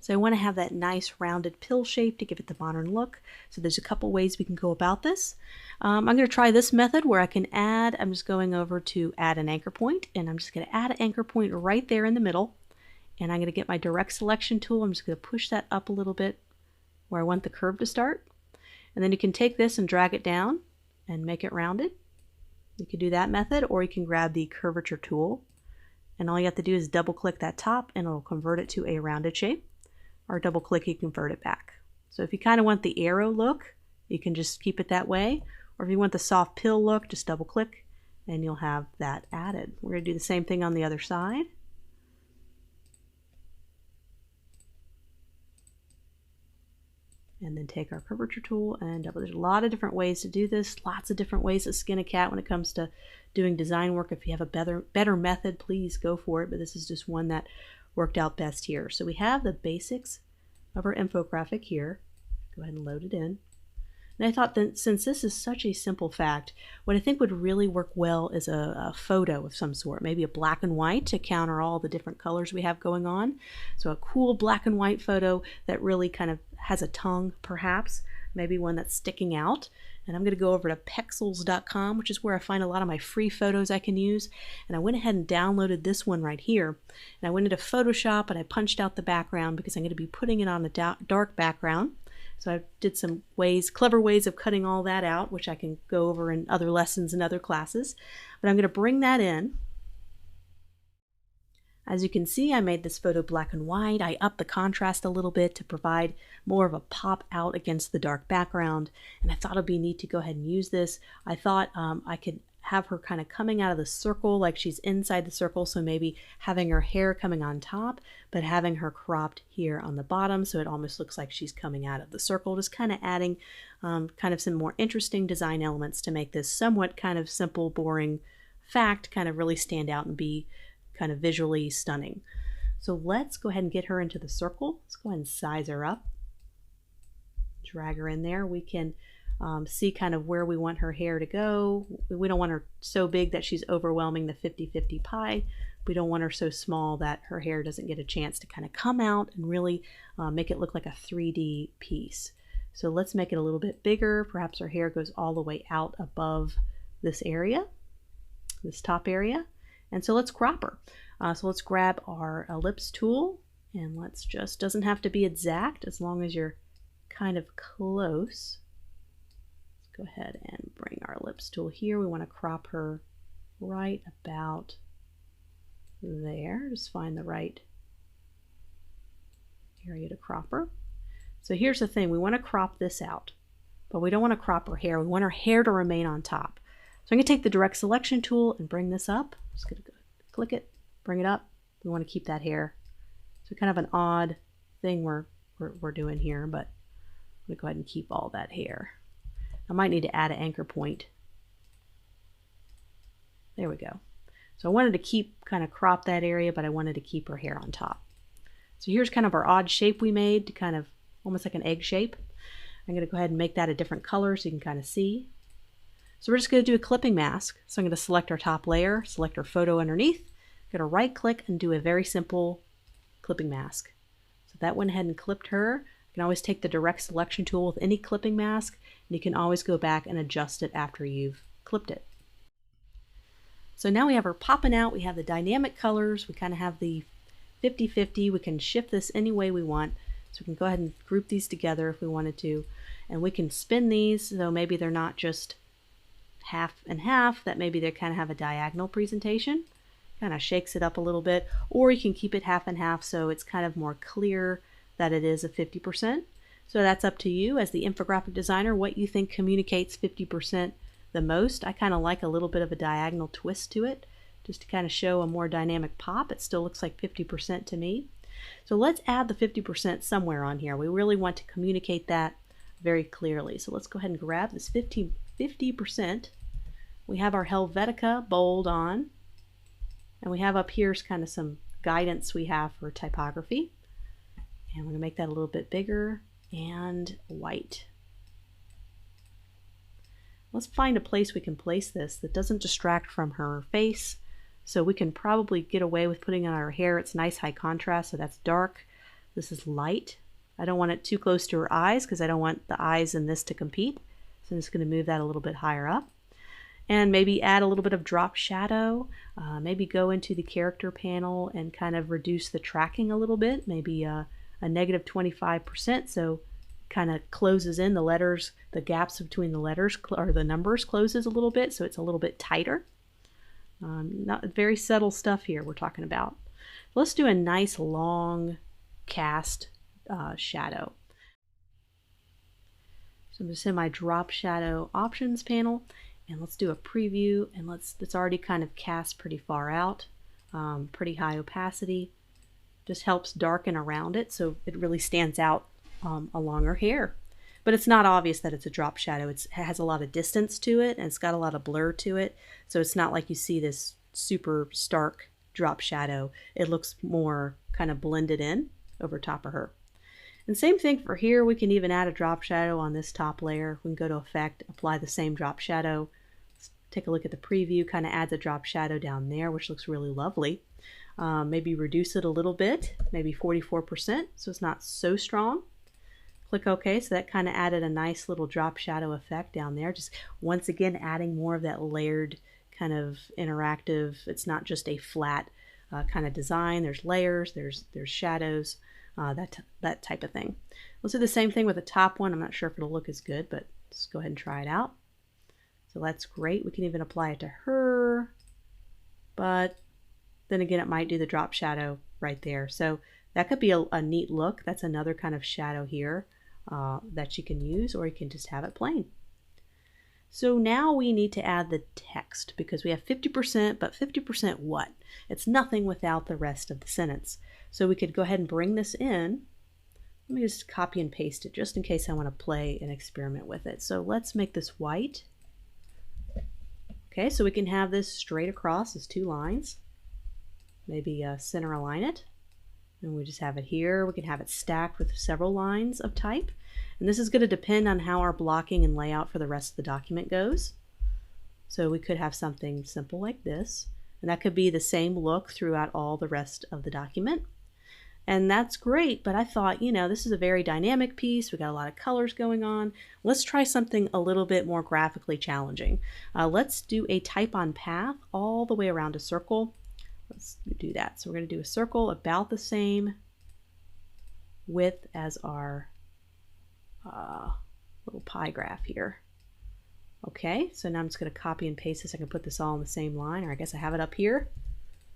So I want to have that nice rounded pill shape to give it the modern look. So there's a couple ways we can go about this. I'm going to try this method where I can add, I'm just going over to add an anchor point, and I'm just going to add an anchor point right there in the middle. And I'm going to get my direct selection tool. I'm just going to push that up a little bit where I want the curve to start. And then you can take this and drag it down and make it rounded. You can do that method, or you can grab the curvature tool. And all you have to do is double click that top and it'll convert it to a rounded shape. Or double click, you convert it back. So if you kind of want the arrow look, you can just keep it that way. Or if you want the soft pill look, just double click and you'll have that added. We're going to do the same thing on the other side. And then take our curvature tool and double. There's a lot of different ways to do this, lots of different ways to skin a cat when it comes to doing design work. If you have a better method, please go for it, but this is just one that worked out best here. So we have the basics of our infographic here. Go ahead and load it in. And I thought that since this is such a simple fact, what I think would really work well is a photo of some sort, maybe a black and white to counter all the different colors we have going on. So a cool black and white photo that really kind of has a tongue, perhaps, maybe one that's sticking out. And I'm going to go over to pexels.com, which is where I find a lot of my free photos I can use. And I went ahead and downloaded this one right here. And I went into Photoshop and I punched out the background because I'm going to be putting it on a dark background. So I did some clever ways of cutting all that out, which I can go over in other lessons and other classes. But I'm going to bring that in. As you can see, I made this photo black and white. I upped the contrast a little bit to provide more of a pop out against the dark background. And I thought it'd be neat to go ahead and use this. I thought I could have her kind of coming out of the circle like she's inside the circle. So maybe having her hair coming on top, but having her cropped here on the bottom. So it almost looks like she's coming out of the circle, just kind of adding kind of some more interesting design elements to make this somewhat kind of simple, boring fact kind of really stand out and be kind of visually stunning. So let's go ahead and get her into the circle. Let's go ahead and size her up. Drag her in there. We can see kind of where we want her hair to go. We don't want her so big that she's overwhelming the 50-50 pie. We don't want her so small that her hair doesn't get a chance to kind of come out and really make it look like a 3D piece. So let's make it a little bit bigger. Perhaps her hair goes all the way out above this area, this top area. And so let's crop her. So let's grab our ellipse tool and let's just, doesn't have to be exact as long as you're kind of close. Let's go ahead and bring our ellipse tool here. We want to crop her right about there. Just find the right area to crop her. So here's the thing, we want to crop this out, but we don't want to crop her hair. We want her hair to remain on top. So I'm going to take the direct selection tool and bring this up. Just going to go click it, bring it up. We want to keep that hair. So kind of an odd thing we're doing here, but I'm going to go ahead and keep all that hair. I might need to add an anchor point. There we go. So I wanted to keep kind of crop that area, but I wanted to keep her hair on top. So here's kind of our odd shape we made to kind of almost like an egg shape. I'm going to go ahead and make that a different color so you can kind of see. So we're just going to do a clipping mask. So I'm going to select our top layer, select our photo underneath, I'm going to right click and do a very simple clipping mask. So that went ahead and clipped her. You can always take the direct selection tool with any clipping mask, and you can always go back and adjust it after you've clipped it. So now we have her popping out. We have the dynamic colors. We kind of have the 50-50. We can shift this any way we want. So we can go ahead and group these together if we wanted to. And we can spin these, though maybe they're not just half and half, that maybe they kind of have a diagonal presentation. Kind of shakes it up a little bit. Or you can keep it half and half so it's kind of more clear that it is a 50%. So that's up to you as the infographic designer, what you think communicates 50% the most. I kind of like a little bit of a diagonal twist to it, just to kind of show a more dynamic pop. It still looks like 50% to me. So let's add the 50% somewhere on here. We really want to communicate that very clearly. So let's go ahead and grab this 50%. We have our Helvetica bold on, and we have up here kind of some guidance we have for typography. And we're going to make that a little bit bigger and white. Let's find a place we can place this that doesn't distract from her face. So we can probably get away with putting on our hair. It's nice high contrast, so that's dark. This is light. I don't want it too close to her eyes because I don't want the eyes and this to compete. So I'm just going to move that a little bit higher up. And maybe add a little bit of drop shadow. Maybe go into the character panel and kind of reduce the tracking a little bit. Maybe a negative 25%. So kind of closes in the letters, the gaps between the letters or the numbers closes a little bit. So it's a little bit tighter. Not very subtle stuff here we're talking about. Let's do a nice long cast shadow. So I'm going to send my drop shadow options panel, and let's do a preview, and it's already kind of cast pretty far out, pretty high opacity. Just helps darken around it so it really stands out along her hair. But it's not obvious that it's a drop shadow. It has a lot of distance to it, and it's got a lot of blur to it. So it's not like you see this super stark drop shadow. It looks more kind of blended in over top of her. And same thing for here. We can even add a drop shadow on this top layer. We can go to Effect, apply the same drop shadow. Let's take a look at the preview. Kind of adds a drop shadow down there, which looks really lovely. Maybe reduce it a little bit, maybe 44%, so it's not so strong. Click OK. So that kind of added a nice little drop shadow effect down there. Just once again adding more of that layered kind of interactive. It's not just a flat kind of design. There's layers, there's shadows, that type of thing. Let's do the same thing with the top one. I'm not sure if it'll look as good, but let's go ahead and try it out. So that's great. We can even apply it to her, but then again it might do the drop shadow right there. So that could be a neat look. That's another kind of shadow here that you can use, or you can just have it plain. So now we need to add the text because we have 50%, but 50% what? It's nothing without the rest of the sentence. So we could go ahead and bring this in. Let me just copy and paste it just in case I want to play and experiment with it. So let's make this white. Okay, so we can have this straight across as 2 lines. Maybe center align it. And we just have it here. We can have it stacked with several lines of type. And this is going to depend on how our blocking and layout for the rest of the document goes. So we could have something simple like this. And that could be the same look throughout all the rest of the document. And that's great, but I thought, you know, this is a very dynamic piece. We got a lot of colors going on. Let's try something a little bit more graphically challenging. Let's do a type on path all the way around a circle. Let's do that. So we're going to do a circle about the same width as our little pie graph here. Okay, so now I'm just going to copy and paste this. I can put this all in the same line, or I guess I have it up here.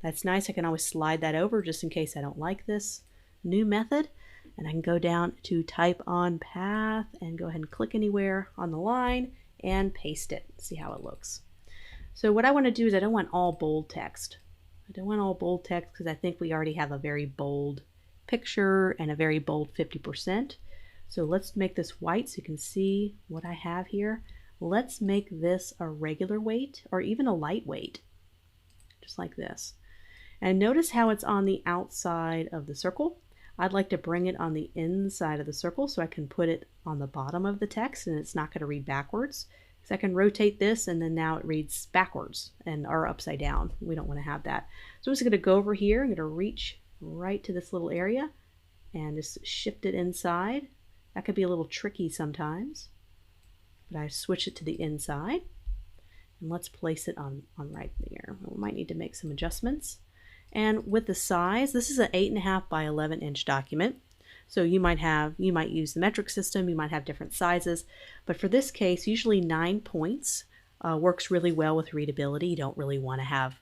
That's nice. I can always slide that over just in case I don't like this new method. And I can go down to type on path and go ahead and click anywhere on the line and paste it. See how it looks. So what I want to do is I don't want all bold text. I don't want all bold text because I think we already have a very bold picture and a very bold 50%. So let's make this white so you can see what I have here. Let's make this a regular weight or even a lightweight, just like this. And notice how it's on the outside of the circle. I'd like to bring it on the inside of the circle so I can put it on the bottom of the text and it's not going to read backwards. So I can rotate this and then now it reads backwards or upside down. We don't want to have that. So I'm just going to go over here. I'm going to reach right to this little area and just shift it inside. That could be a little tricky sometimes, but I switch it to the inside. And let's place it on right there. We might need to make some adjustments. And with the size, this is an 8.5 by 11 inch document. So you might use the metric system, you might have different sizes, but for this case, usually 9 points works really well with readability. You don't really want to have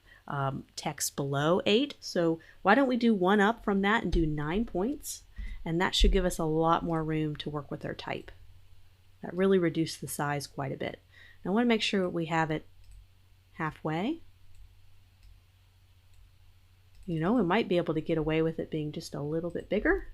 text below 8. So why don't we do one up from that and do 9 points? And that should give us a lot more room to work with our type. That really reduced the size quite a bit. Now I want to make sure we have it halfway. You know, we might be able to get away with it being just a little bit bigger.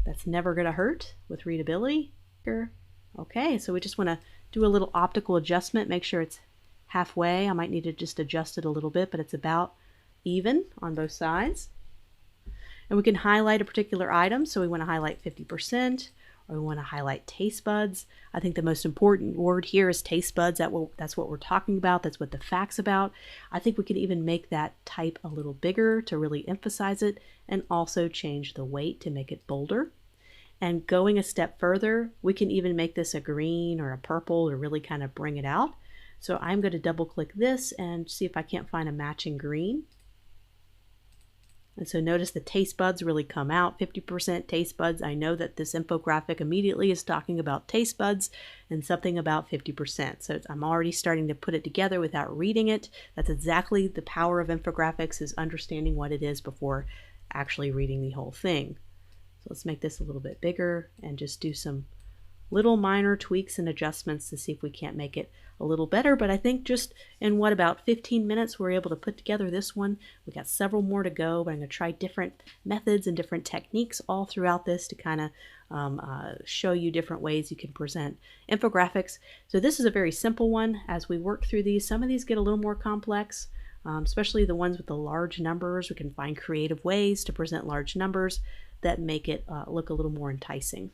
That's never going to hurt with readability. Okay, so we just want to do a little optical adjustment, make sure it's halfway. I might need to just adjust it a little bit, but it's about even on both sides. And we can highlight a particular item, so we want to highlight 50%, or we want to highlight taste buds. I think the most important word here is taste buds. That's what we're talking about. That's what the fact's about. I think we can even make that type a little bigger to really emphasize it, and also change the weight to make it bolder. And going a step further, we can even make this a green or a purple to really kind of bring it out. So I'm going to double click this and see if I can't find a matching green. And so notice the taste buds really come out, 50% taste buds. I know that this infographic immediately is talking about taste buds and something about 50%. So I'm already starting to put it together without reading it. That's exactly the power of infographics, is understanding what it is before actually reading the whole thing. So let's make this a little bit bigger and just do some little minor tweaks and adjustments to see if we can't make it a little better. But I think just in about 15 minutes we're able to put together this one. We got several more to go, but I'm going to try different methods and different techniques all throughout this to kind of show you different ways you can present infographics. So this is a very simple one. As we work through these, some of these get a little more complex, especially the ones with the large numbers. We can find creative ways to present large numbers that make it look a little more enticing.